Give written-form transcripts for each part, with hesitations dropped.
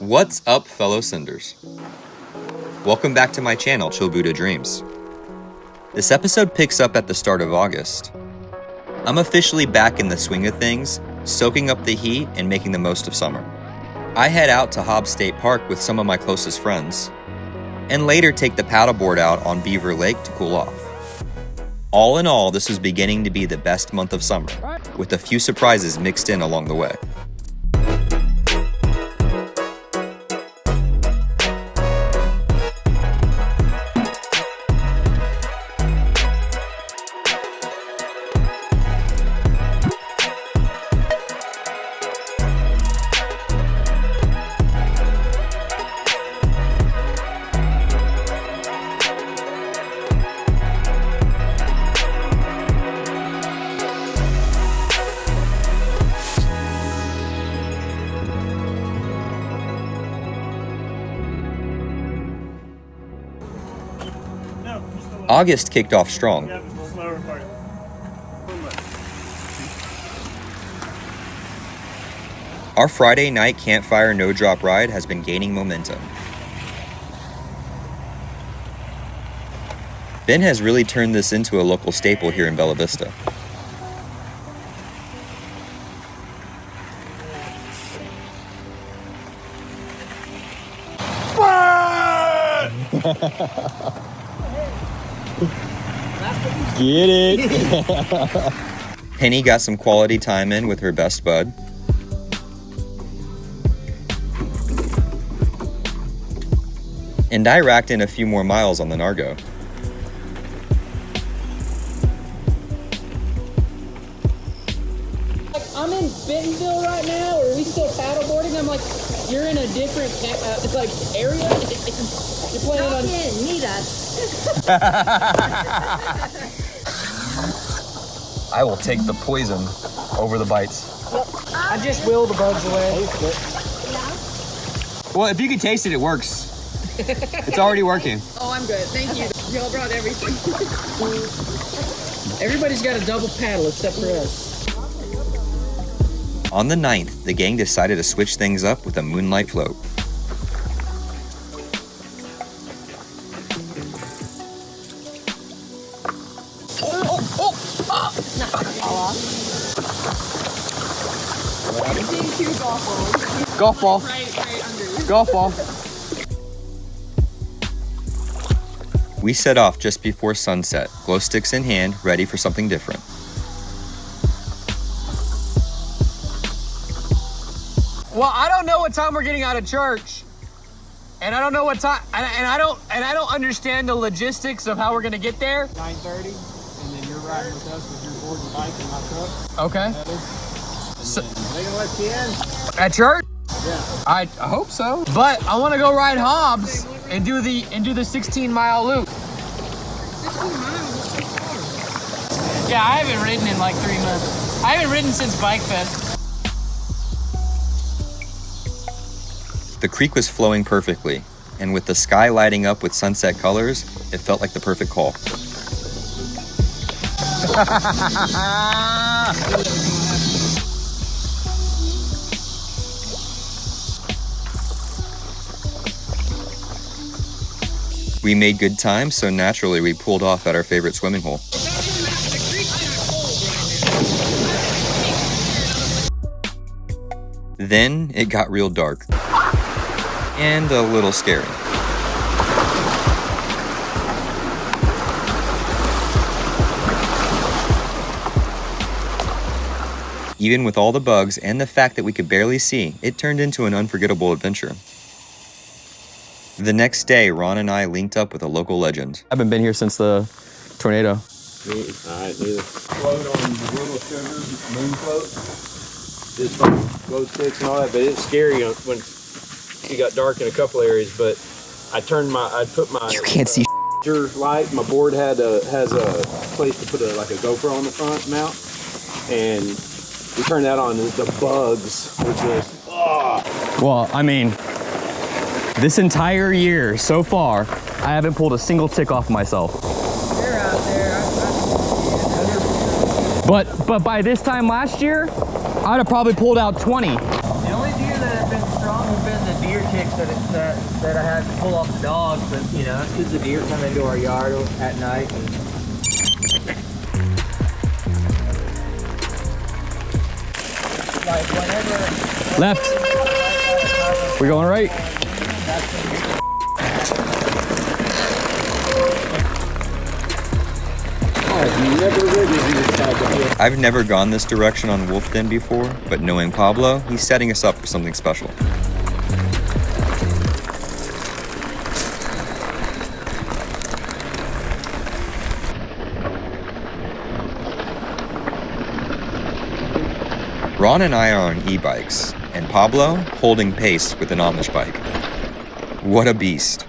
What's up, fellow Cinders? Welcome back to my channel, Chill Buddha Dreams. This episode picks up at the start of August. I'm officially back in the swing of things, soaking up the heat and making the most of summer. I head out to Hobbs State Park with some of my closest friends, and later take the paddleboard out on Beaver Lake to cool off. All in all, this is beginning to be the best month of summer, with a few surprises mixed in along the way. August kicked off strong. Our Friday night campfire no-drop ride has been gaining momentum. Ben has really turned this into a local staple here in Bella Vista. Get it! Penny got some quality time in with her best bud. And I racked in a few more miles on the Nargo. I'm in Bentonville right now, or are we still paddleboarding? I'm like, you're in a different area? You're playing on... Meet us. I will take the poison over the bites. I just will the bugs away. Well, if you can taste it, it works. It's already working. Oh, I'm good. Thank you. Y'all brought everything. Everybody's got a double paddle except for us. On the 9th, the gang decided to switch things up with a moonlight float. Golf ball. Right under you. Golf ball. We set off just before sunset, glow sticks in hand, ready for something different. Well, I don't know what time we're getting out of church, and I don't know what time, and I don't understand the logistics of how we're gonna get there. 9:30, and then you're riding with us with your board and bike in my truck. Okay. So, They gonna let you in? at church? Yeah. I hope so. But I want to go ride Hobbs and do the 16-mile loop. 16 miles. That's so far. Yeah, I haven't ridden in like 3 months. I haven't ridden since Bike Fest. The creek was flowing perfectly, and with the sky lighting up with sunset colors, it felt like the perfect call. We made good time, so naturally we pulled off at our favorite swimming hole. The creek's not cold right now. Then it got real dark. And a little scary. Even with all the bugs and the fact that we could barely see, it turned into an unforgettable adventure. The next day, Ron and I linked up with a local legend. I haven't been here since the tornado. Alright, neither. Float on the little sugar, moon float. Just like glow sticks and all that, but it's scary when it got dark in a couple areas, but I put my You can't see light. My board has a place to put a GoPro on the front mount, and we turned that on, and the bugs were just, Well, I mean, this entire year so far, I haven't pulled a single tick off myself. They're out there. But by this time last year, I'd have probably pulled out 20. The only deer that have been strong have been the deer that I had to pull off the dogs, but you know, it's because the deer come into our yard at night. Like whenever Left. We're going right. I've never gone this direction on wolf den before, but knowing Pablo, he's setting us up for something special. Ron and I are on e-bikes, and Pablo holding pace with an Amish bike. What a beast.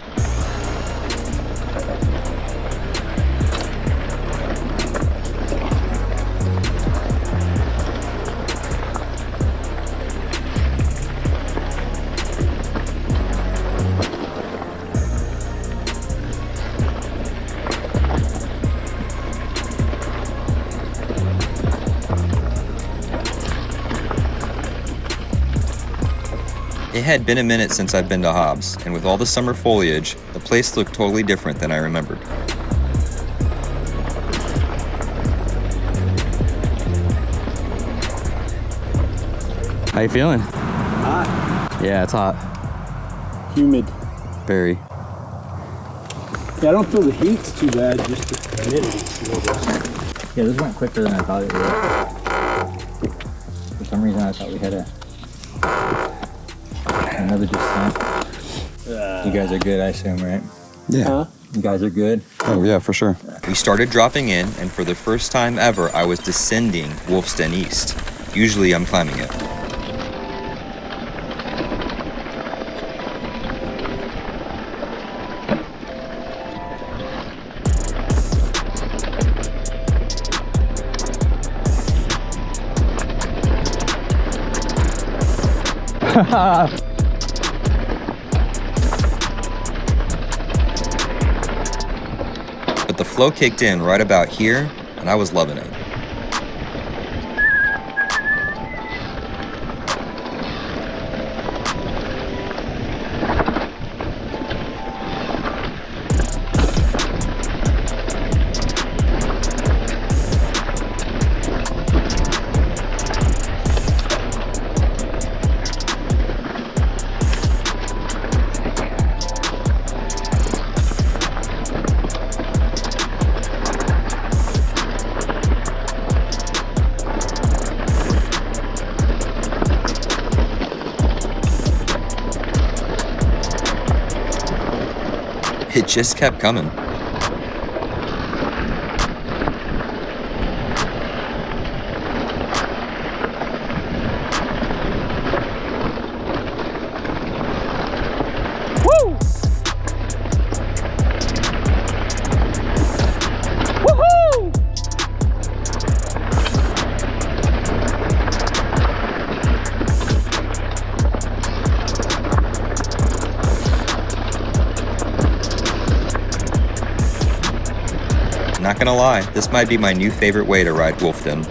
It had been a minute since I've been to Hobbs, and with all the summer foliage, the place looked totally different than I remembered. How you feeling? Hot. Yeah, it's hot. Humid. Very. Yeah, I don't feel the heat's too bad, just the humidity's a little bit. Yeah, this went quicker than I thought it would. For some reason, I thought we had another descent. You guys are good, I assume, right? Yeah. Huh? You guys are good. Oh yeah, for sure. We started dropping in, and for the first time ever, I was descending Wolf's Den East. Usually I'm climbing it. But the flow kicked in right about here, and I was loving it. It just kept coming. Woo! Woohoo! Not gonna lie, this might be my new favorite way to ride Wolf Den.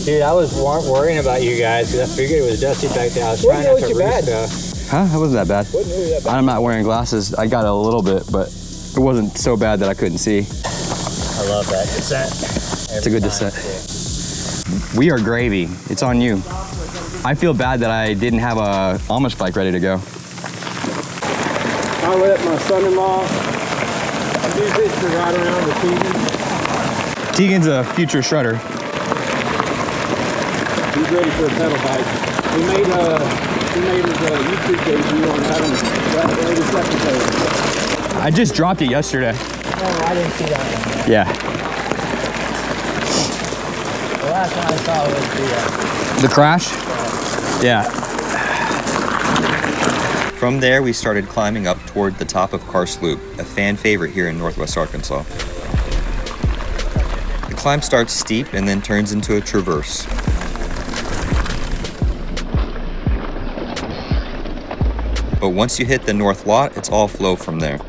Dude, I was worrying about you guys because I figured it was dusty back there. I was trying not to reach stuff. Huh? That wasn't that bad. I'm not wearing glasses. I got a little bit, but it wasn't so bad that I couldn't see. I love that descent. It's a good descent. We are gravy. It's on you. I feel bad that I didn't have a Amish bike ready to go. I let my son-in-law use this to ride around with Tegan. Tegan's a future shredder. He's ready for a pedal bike. He made his YouTube debut on that latest episode. I just dropped it yesterday. Oh, I didn't see that one. Yeah. The last one I saw was The crash? Yeah. From there, we started climbing up toward the top of Karst Loop, a fan favorite here in Northwest Arkansas. The climb starts steep and then turns into a traverse. but once you hit the north lot, it's all flow from there.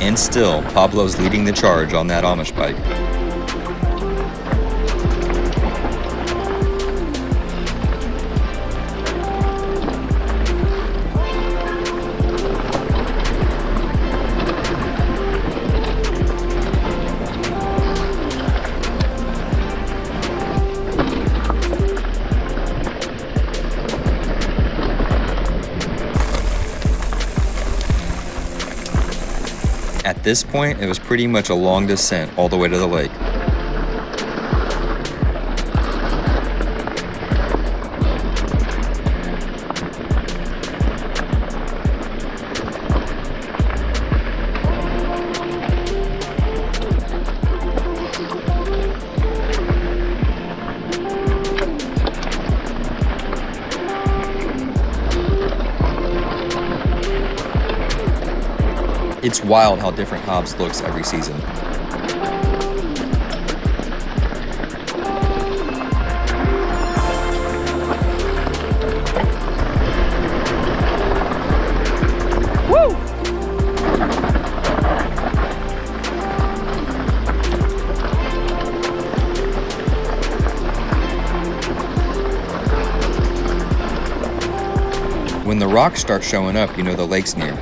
And still, Pablo's leading the charge on that Amish bike. At this point, it was pretty much a long descent all the way to the lake. It's wild how different Hobbs looks every season. Woo! When the rocks start showing up, you know the lake's near.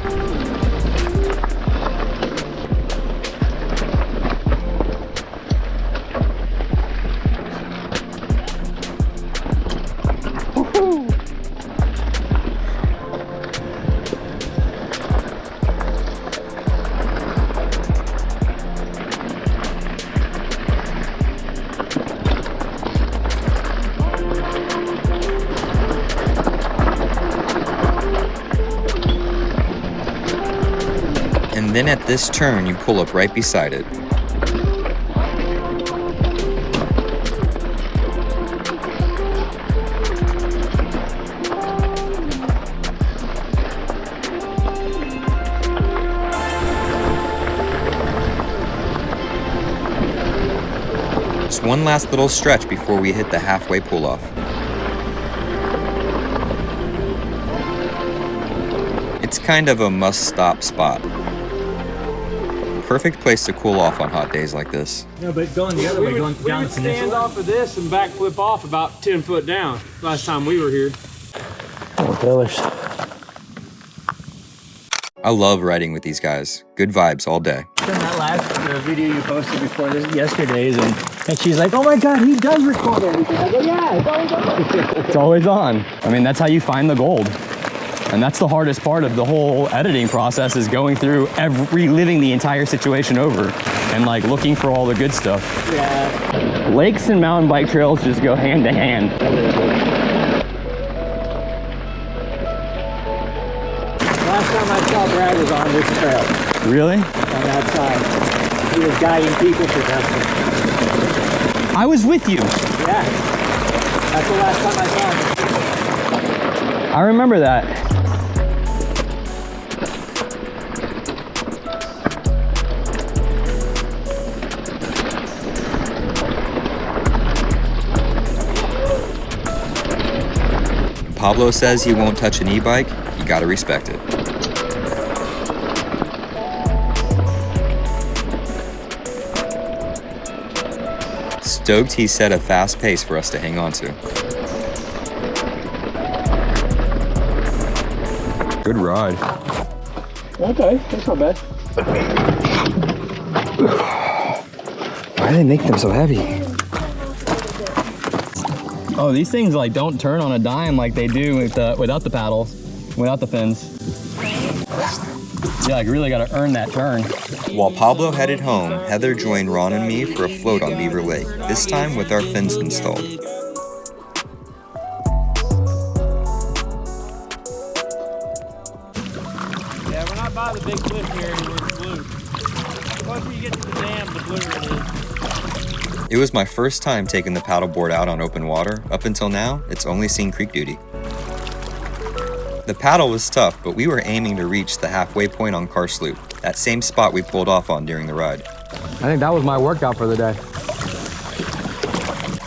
And then at this turn, you pull up right beside it. Just one last little stretch before we hit the halfway pull-off. It's kind of a must-stop spot. Perfect place to cool off on hot days like this. No, but going the other way, going down the stand peninsula. off of this and backflip off about 10 foot down last time we were here. I love riding with these guys. Good vibes all day. In that last video you posted before this yesterday's, and she's like, "Oh my God, he does record everything." I go, "Yeah, it's always on." It's always on. I mean, that's how you find the gold. And that's the hardest part of the whole editing process, is going through reliving the entire situation over and like looking for all the good stuff. Yeah. Lakes and mountain bike trails just go hand to hand. Last time I saw Brad was on this trail. Really? On that side. He was guiding people for testing. I was with you. Yeah. That's the last time I saw him. I remember that. Pablo says he won't touch an e-bike, you gotta respect it. Stoked he set a fast pace for us to hang on to. Good ride. Okay, that's not bad. Why do they make them so heavy? Oh, these things like don't turn on a dime like they do with without the paddles, without the fins. Yeah, like really gotta earn that turn. While Pablo headed home, Heather joined Ron and me for a float on Beaver Lake, this time with our fins installed. Yeah, we're not by the big cliff area where it's blue. Closer you get to the dam, the bluer it is. It was my first time taking the paddleboard out on open water. Up until now, it's only seen creek duty. The paddle was tough, but we were aiming to reach the halfway point on Car Sloop, that same spot we pulled off on during the ride. I think that was my workout for the day.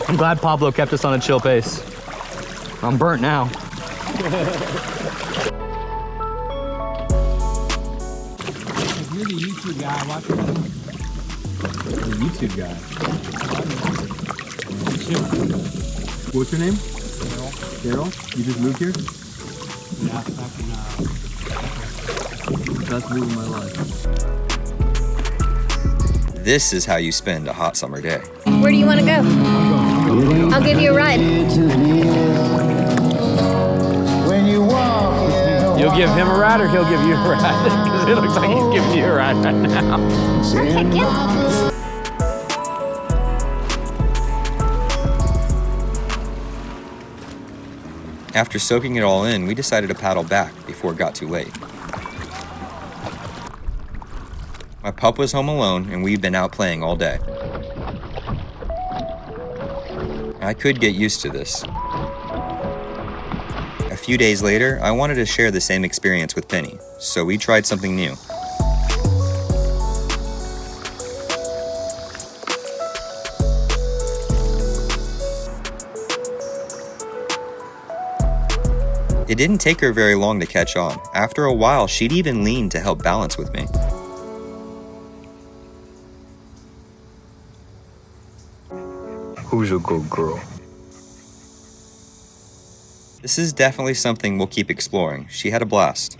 I'm glad Pablo kept us on a chill pace. I'm burnt now. If you're the YouTube guy, watch it. The YouTube guy. What's your name? Daryl. You just moved here? Yeah, back in best move of my life. This is how you spend a hot summer day. Where do you want to go? I'll give you a ride. You'll give him a ride or he'll give you a ride? Because it looks like he's giving you a ride right now. Perfect, yeah. After soaking it all in, we decided to paddle back before it got too late. My pup was home alone, and we'd been out playing all day. I could get used to this. A few days later, I wanted to share the same experience with Penny, so we tried something new. It didn't take her very long to catch on. After a while, she'd even lean to help balance with me. Who's a good girl? This is definitely something we'll keep exploring. She had a blast.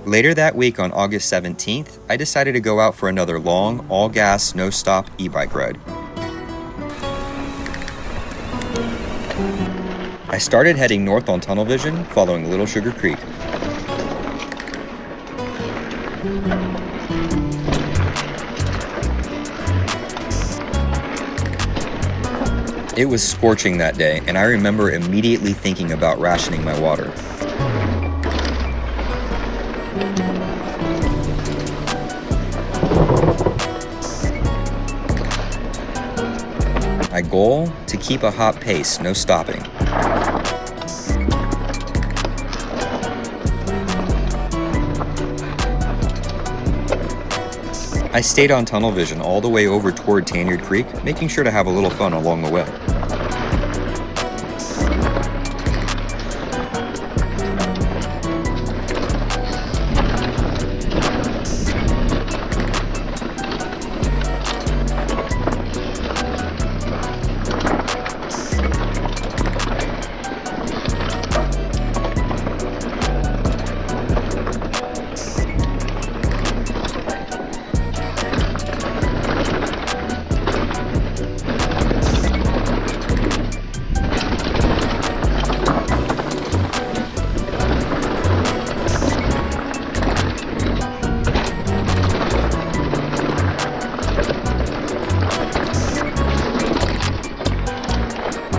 Later that week on August 17th, I decided to go out for another long, all-gas, no-stop e-bike ride. I started heading north on Tunnel Vision, following Little Sugar Creek. It was scorching that day, and I remember immediately thinking about rationing my water. My goal? To keep a hot pace, no stopping. I stayed on Tunnel Vision all the way over toward Tanyard Creek, making sure to have a little fun along the way.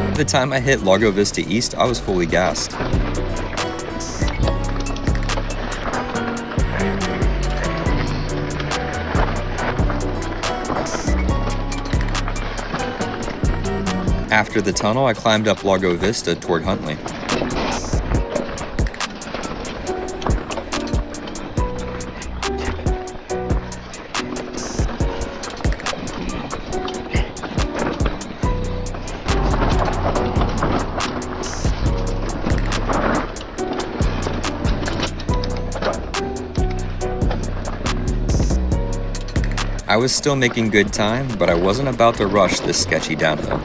By the time I hit Lago Vista East, I was fully gassed. After the tunnel, I climbed up Lago Vista toward Huntley. I was still making good time, but I wasn't about to rush this sketchy downhill.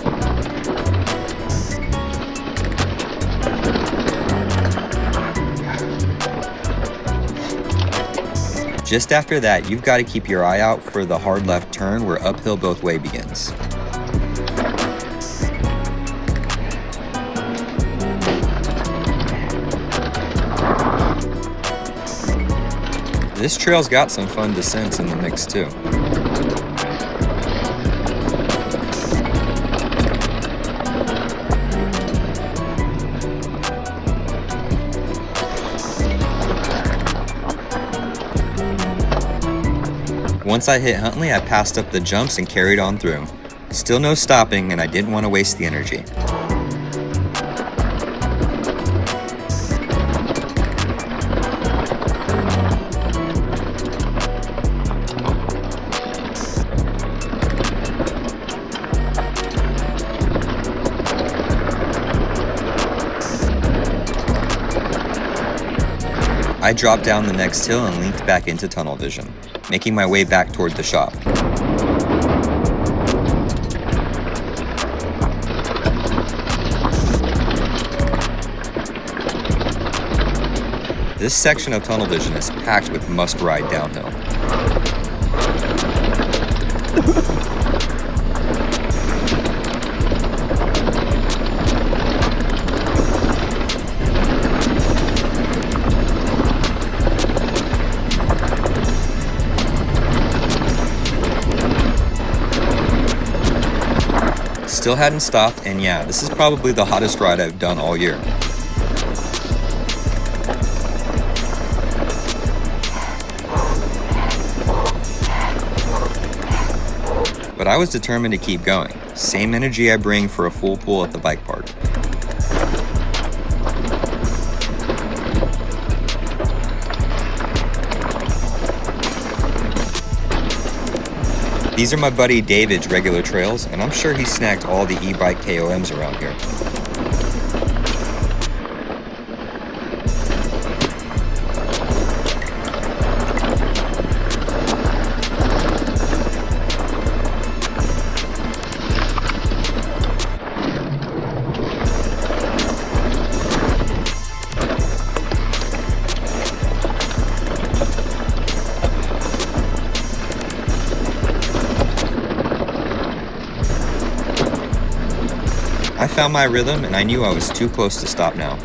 Just after that, you've got to keep your eye out for the hard left turn where uphill both way begins. This trail's got some fun descents in the mix too. Once I hit Huntley, I passed up the jumps and carried on through. Still no stopping, and I didn't want to waste the energy. I dropped down the next hill and linked back into tunnel vision, making my way back toward the shop. This section of tunnel vision is packed with must-ride downhill. Still hadn't stopped, and yeah, this is probably the hottest ride I've done all year. But I was determined to keep going. Same energy I bring for a full pool at the bike park. These are my buddy David's regular trails, and I'm sure he snagged all the e-bike KOMs around here. I found my rhythm, and I knew I was too close to stop now.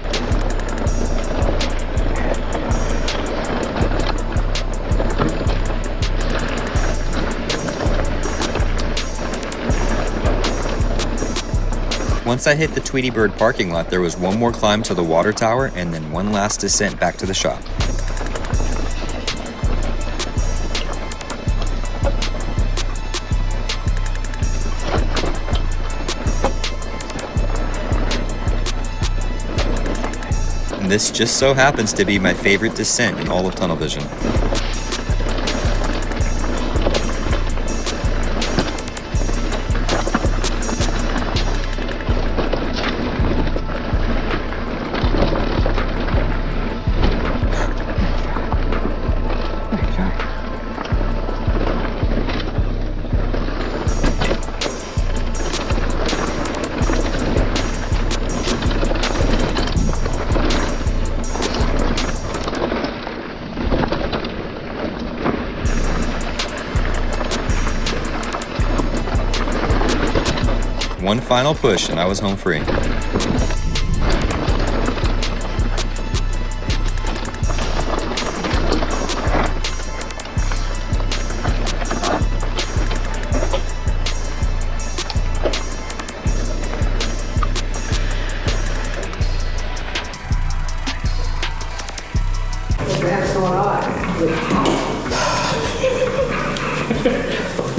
Once I hit the Tweety Bird parking lot, there was one more climb to the water tower and then one last descent back to the shop. And this just so happens to be my favorite descent in all of tunnel vision. One final push and I was home free.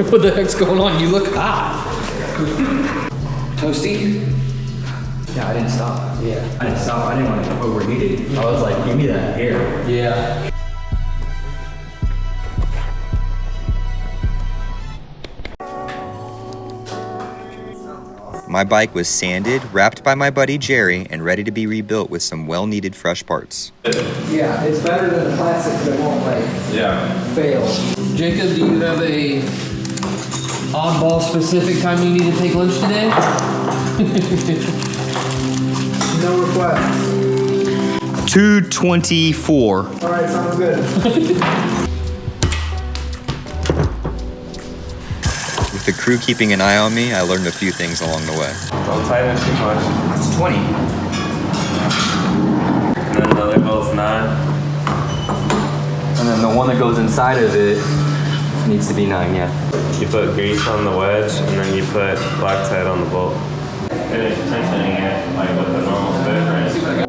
What the heck's going on? You look hot. Toasty? Yeah, I didn't stop. Yeah. I didn't stop. I didn't want to overheat it. I was like, give me that air. Yeah. My bike was sanded, wrapped by my buddy Jerry, and ready to be rebuilt with some well-needed fresh parts. Yeah, it's better than the plastic that won't fail. Jacob, do you have a oddball specific time you need to take lunch today? No requests. 2:24. All right, sounds good. With the crew keeping an eye on me, I learned a few things along the way. Don't tighten it too much. That's 20. And then the label's 9. And then the one that goes inside of it needs to be 9, yeah. You put grease on the wedge, and then you put Loctite on the bolt. Finish tensioning it like with a normal fit, right?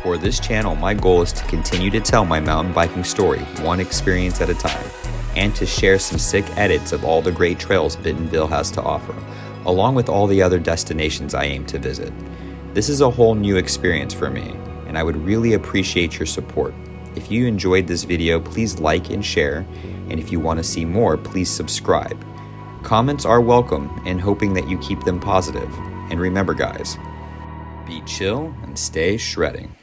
For this channel, my goal is to continue to tell my mountain biking story, one experience at a time, and to share some sick edits of all the great trails Bentonville has to offer, along with all the other destinations I aim to visit. This is a whole new experience for me, and I would really appreciate your support. If you enjoyed this video, please like and share, and if you want to see more, please subscribe. Comments are welcome, and hoping that you keep them positive. And remember guys, be chill and stay shredding.